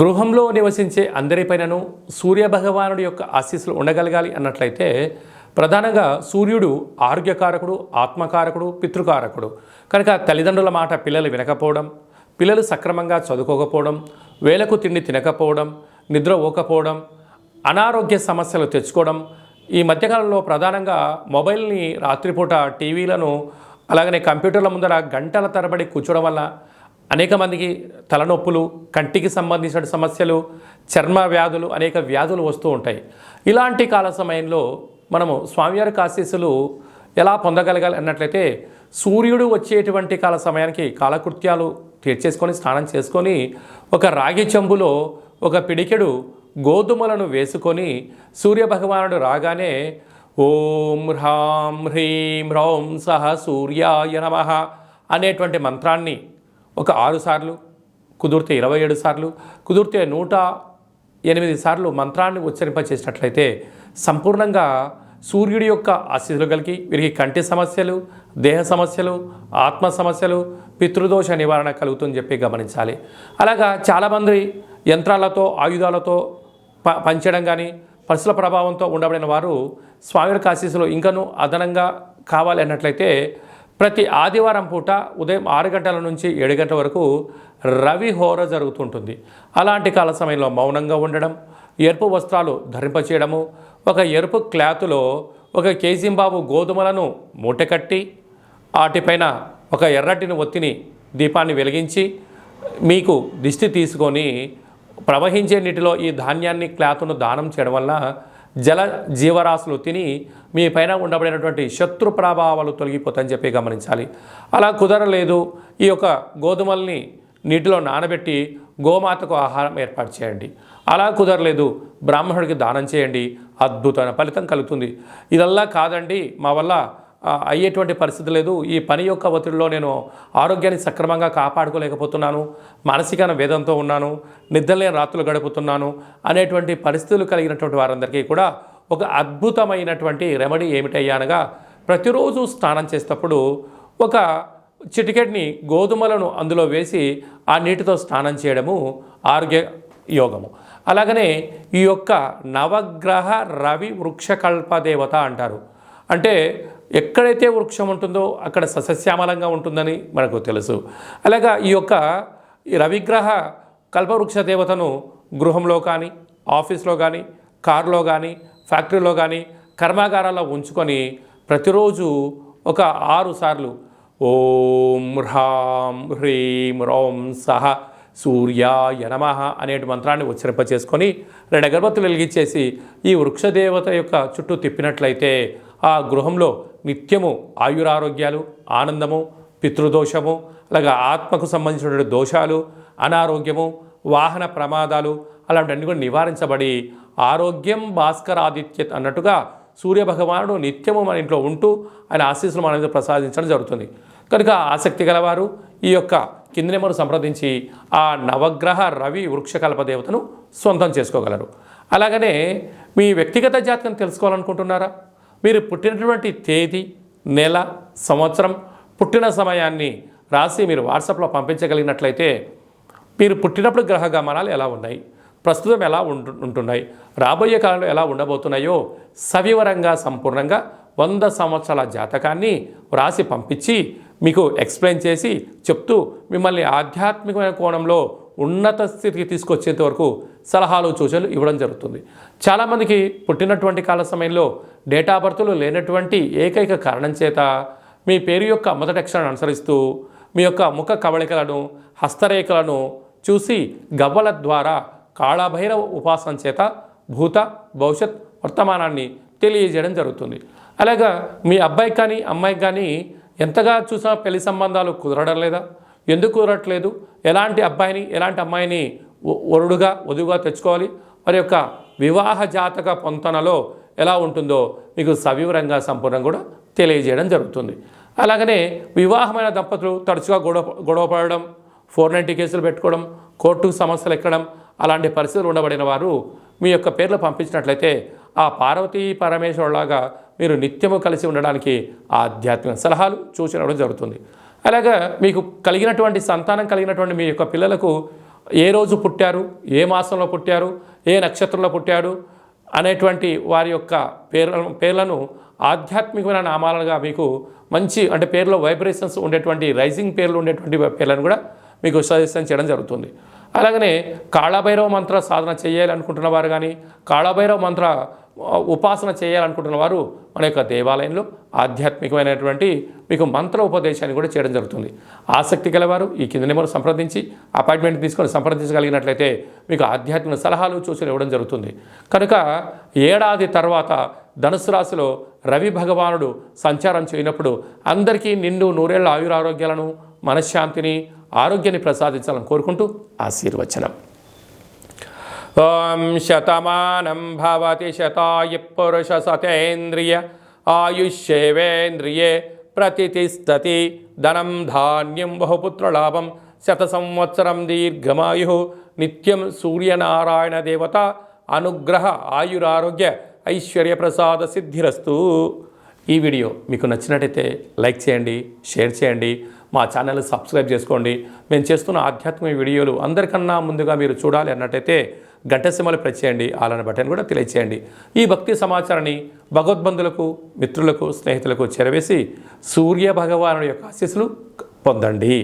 గృహంలో నివసించే అందరిపైనను సూర్యభగవానుడి యొక్క ఆశీస్సులు ఉండగలగాలి అన్నట్లయితే ప్రధానంగా సూర్యుడు ఆరోగ్యకారకుడు, ఆత్మకారకుడు, పితృకారకుడు. కనుక తల్లిదండ్రుల మాట పిల్లలు వినకపోవడం, పిల్లలు సక్రమంగా చదువుకోకపోవడం, వేళకు తిండి తినకపోవడం, నిద్ర పోకపోవడం, అనారోగ్య సమస్యలు తెచ్చుకోవడం, ఈ మధ్యకాలంలో ప్రధానంగా మొబైల్ని రాత్రిపూట టీవీలను అలాగనే కంప్యూటర్ల ముందర గంటల తరబడి కూర్చోవడం వల్ల అనేక మందికి తలనొప్పులు, కంటికి సంబంధించిన సమస్యలు, చర్మ వ్యాధులు, అనేక వ్యాధులు వస్తూ ఉంటాయి. ఇలాంటి కాల సమయంలో మనము స్వామివారి ఆశీస్సులు ఎలా పొందగలగాలి అన్నట్లయితే సూర్యుడు వచ్చేటువంటి కాల సమయానికి కాలకృత్యాలు తీర్చేసుకొని స్నానం చేసుకొని ఒక రాగి చెంబులో ఒక పిడికెడు గోధుమలను వేసుకొని సూర్యభగవానుడు రాగానే ఓం హ్రాం హ్రీం హ్రౌం సహ సూర్యాయ నమః అనేటువంటి మంత్రాన్ని ఒక 6 సార్లు, కుదిరితే 27 సార్లు, కుదిరితే 108 సార్లు మంత్రాన్ని ఉచ్చరింపచేసినట్లయితే సంపూర్ణంగా సూర్యుడి యొక్క ఆశీస్సులు కలిగి వీరికి కంటి సమస్యలు, దేహ సమస్యలు, ఆత్మ సమస్యలు, పితృదోష నివారణ కలుగుతుందని చెప్పి గమనించాలి. అలాగా చాలామంది యంత్రాలతో, ఆయుధాలతో పంచడం కానీ పరుశుల ప్రభావంతో ఉండబడిన వారు స్వామివారి ఆశీస్సులు ఇంకనూ అదనంగా కావాలి అన్నట్లయితే ప్రతి ఆదివారం పూట ఉదయం 6 గంటల నుంచి 7 గంటల వరకు రవి హోర జరుగుతుంటుంది. అలాంటి కాల సమయంలో మౌనంగా ఉండడం, ఎరుపు వస్త్రాలు ధరింపచేయడము, ఒక ఎరుపు క్లాతులో 1 కేజీంబాబు గోధుమలను మూటకట్టి వాటిపైన ఒక ఎర్రటిని ఒత్తిని దీపాన్ని వెలిగించి మీకు దిష్టి తీసుకొని ప్రవహించే నీటిలో ఈ ధాన్యాన్ని క్లాతును దానం చేయడం వల్ల జల జీవరాశులు తిని మీ పైన ఉండబడినటువంటి శత్రు ప్రభావాలు తొలగిపోతాయని చెప్పి గమనించాలి. అలా కుదరలేదు, ఈ యొక్క గోధుమల్ని నీటిలో నానబెట్టి గోమాతకు ఆహారం ఏర్పాటు చేయండి. అలా కుదరలేదు, బ్రాహ్మణుడికి దానం చేయండి, అద్భుతమైన ఫలితం కలుగుతుంది. ఇదల్లా కాదండి, మా వల్ల అయ్యేటువంటి పరిస్థితి లేదు, ఈ పని యొక్క ఒత్తిడిలో నేను ఆరోగ్యాన్ని సక్రమంగా కాపాడుకోలేకపోతున్నాను, మానసిక వేదంతో ఉన్నాను, నిద్రలేని రాత్రులు గడుపుతున్నాను అనేటువంటి పరిస్థితులు కలిగినటువంటి వారందరికీ కూడా ఒక అద్భుతమైనటువంటి రెమెడీ ఏమిటయ్యా అనగా ప్రతిరోజు స్నానం చేసేటప్పుడు ఒక చిటికెట్ని గోధుమలను అందులో వేసి ఆ నీటితో స్నానం చేయడము ఆరోగ్య యోగము. అలాగనే ఈ యొక్క నవగ్రహ రవి వృక్షకల్ప దేవత అంటారు. అంటే ఎక్కడైతే వృక్షం ఉంటుందో అక్కడ సస్యశ్యామలంగా ఉంటుందని మనకు తెలుసు. అలాగా ఈ యొక్క రవిగ్రహ కల్పవృక్ష దేవతను గృహంలో కానీ, ఆఫీస్లో కానీ, కారులో కానీ, ఫ్యాక్టరీలో కానీ, కర్మాగారాల్లో ఉంచుకొని ప్రతిరోజు ఒక 6 సార్లు ఓం హ్రాం హ్రీం రౌం సహ సూర్యాయ నమః అనే మంత్రాన్ని ఉచ్చరింపచేసుకొని 2 అగరబత్తులు వెలిగించేసి ఈ వృక్షదేవత యొక్క చుట్టూ తిప్పినట్లయితే ఆ గృహంలో నిత్యము ఆయురారోగ్యాలు, ఆనందము, పితృదోషము, అలాగే ఆత్మకు సంబంధించిన దోషాలు, అనారోగ్యము, వాహన ప్రమాదాలు అలాంటివన్నీ కూడా నివారించబడి ఆరోగ్యం భాస్కరాదిత్యత్ అన్నట్టుగా సూర్యభగవానుడు నిత్యము మన ఇంట్లో ఉంటూ ఆయన ఆశీస్సులు మన మీద ప్రసాదించడం జరుగుతుంది. కనుక ఆసక్తి గలవారు ఈ యొక్క కింది నెంబరు సంప్రదించి ఆ నవగ్రహ రవి వృక్షకల్ప దేవతను సొంతం చేసుకోగలరు. అలాగనే మీ వ్యక్తిగత జాతకం తెలుసుకోవాలనుకుంటున్నారా? మీరు పుట్టినటువంటి తేదీ, నెల, సంవత్సరం, పుట్టిన సమయాన్ని రాసి మీరు వాట్సాప్లో పంపించగలిగినట్లయితే మీరు పుట్టినప్పుడు గ్రహ గమనాలు ఎలా ఉన్నాయి, ప్రస్తుతం ఎలా ఉంటున్నాయి, రాబోయే కాలంలో ఎలా ఉండబోతున్నాయో సవివరంగా సంపూర్ణంగా 100 సంవత్సరాల జాతకాన్ని రాసి పంపించి మీకు ఎక్స్ప్లెయిన్ చేసి చెప్తూ మిమ్మల్ని ఆధ్యాత్మికమైన కోణంలో ఉన్నత స్థితికి తీసుకొచ్చేంత వరకు సలహాలు, సూచనలు ఇవ్వడం జరుగుతుంది. చాలామందికి పుట్టినటువంటి కాల సమయంలో డేటా బర్త్లు లేనటువంటి ఏకైక కారణం చేత మీ పేరు యొక్క మొదటి అక్షరాన్ని అనుసరిస్తూ మీ యొక్క ముఖ కవళికలను, హస్తరేఖలను చూసి గవ్వల ద్వారా కాళభైరవ ఉపాసన చేత భూత, భవిష్యత్, వర్తమానాన్ని తెలియజేయడం జరుగుతుంది. అలాగా మీ అబ్బాయికి కానీ అమ్మాయికి కానీ ఎంతగా చూసినా పెళ్లి సంబంధాలు కుదరడం లేదా? ఎందుకు కుదరట్లేదు? ఎలాంటి అబ్బాయిని, ఎలాంటి అమ్మాయిని వధువుగా తెచ్చుకోవాలి? వారి యొక్క వివాహ జాతక పొంతనలో ఎలా ఉంటుందో మీకు సవివరంగా సంపూర్ణంగా కూడా తెలియజేయడం జరుగుతుంది. అలాగనే వివాహమైన దంపతులు తరచుగా గొడవ పడడం, 490 కేసులు పెట్టుకోవడం, కోర్టుకు సమస్యలు ఎక్కడం అలాంటి పరిస్థితులు ఉండబడిన వారు మీ యొక్క పేర్లు పంపించినట్లయితే ఆ పార్వతీ పరమేశ్వరులాగా మీరు నిత్యము కలిసి ఉండడానికి ఆధ్యాత్మిక సలహాలు, సూచనలు జరుగుతుంది. అలాగా మీకు కలిగినటువంటి సంతానం కలిగినటువంటి మీ యొక్క పిల్లలకు ఏ రోజు పుట్టారు, ఏ మాసంలో పుట్టారు, ఏ నక్షత్రంలో పుట్టారు అనేటువంటి వారి యొక్క పేర్లను ఆధ్యాత్మికమైన నామాలుగా మీకు మంచి అంటే పేర్లో వైబ్రేషన్స్ ఉండేటువంటి రైజింగ్ పేర్లు ఉండేటువంటి పేర్లను కూడా మీకు సజెషన్ చేయడం జరుగుతుంది. అలాగనే కాళభైరవ మంత్ర సాధన చేయాలనుకుంటున్న వారు కానీ కాళభైరవ మంత్ర ఉపాసన చేయాలనుకుంటున్న వారు మన యొక్క దేవాలయంలో ఆధ్యాత్మికమైనటువంటి మీకు మంత్ర ఉపదేశాన్ని కూడా చేయడం జరుగుతుంది. ఆసక్తి గలవారు ఈ కింద నెంబర్ సంప్రదించి అపాయింట్మెంట్ తీసుకొని సంప్రదించగలిగినట్లయితే మీకు ఆధ్యాత్మిక సలహాలు సూచనలు ఇవ్వడం జరుగుతుంది. కనుక ఏడాది తర్వాత ధనుసు రాశిలో రవి భగవానుడు సంచారం చేయనప్పుడు అందరికీ నిండు నూరేళ్ల ఆయురారోగ్యాలను మనశ్శాంతిని ఆరోగ్యాన్ని ప్రసాదించాలని కోరుకుంటూ ఆశీర్వచనం. ఓం శతమానం భవతి శతాయ పురుష సతేంద్రియ ఆయుష్యేవేంద్రియే ప్రతిష్టతి ధనం ధాన్యం బహుపుత్రలాభం శత సంవత్సరం దీర్ఘమాయు నిత్యం సూర్యనారాయణ దేవత అనుగ్రహ ఆయురారోగ్య ఐశ్వర్య ప్రసాద సిద్ధిరస్తు. ఈ వీడియో మీకు నచ్చినట్టయితే లైక్ చేయండి, షేర్ చేయండి, మా ఛానల్ సబ్స్క్రైబ్ చేసుకోండి. మేము చేస్తున్న ఆధ్యాత్మిక వీడియోలు అందరికన్నా ముందుగా మీరు చూడాలి అన్నట్టయితే గంట సింబల్ ప్రెస్ చేయండి, ఆలన బటన్ కూడా తెలియచేయండి. ఈ భక్తి సమాచారాన్ని భగవద్బంధులకు, మిత్రులకు, స్నేహితులకు చేరవేసి సూర్య భగవానుడి యొక్క ఆశీస్సులు పొందండి.